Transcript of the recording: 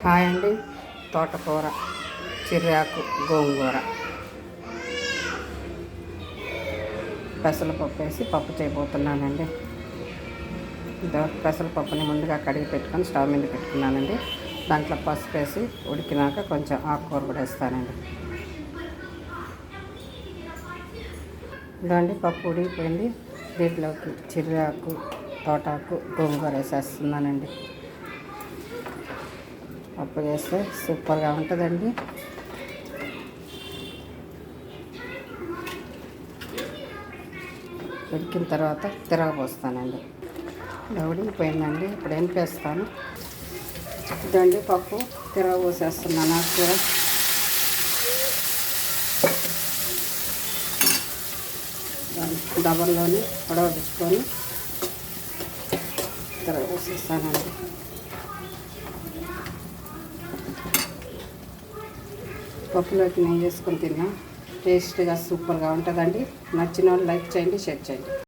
Hi అండి. తోటకూర, చిర్రాకు, గోంగూర, పెసరపప్పు వేసి పప్పు చేయబోతున్నానండి. పెసరపప్పుని ముందుగా కడిగి పెట్టుకొని స్టవ్ మీద పెట్టుకున్నానండి. దాంట్లో పసుపు వేసి ఉడికినాక కొంచెం ఆకుకూర కూడా వేస్తానండి. ఇదండి పప్పు ఉడికిపోయింది. దీంట్లోకి చిర్రాకు, తోటాకు, గోంగూర వేసేస్తున్నానండి. పప్పు చేస్తే సూపర్గా ఉంటుందండి. ఉడికిన తర్వాత తిరగబోస్తానండి. ఉడికిపోయిందండి. ఇప్పుడు ఎంపేస్తాను. ఇదండి పప్పు తిరగబోసేస్తున్నాను. ఆకుకూర డబల్లోని ఉడకబెట్టుకొని తిరగబోసేస్తానండి. పప్పులోకి నెయ్యి వేసుకొని తిన్నా టేస్ట్గా సూపర్గా ఉంటుందండి. నచ్చిన వాళ్ళు లైక్ చేయండి, షేర్ చేయండి.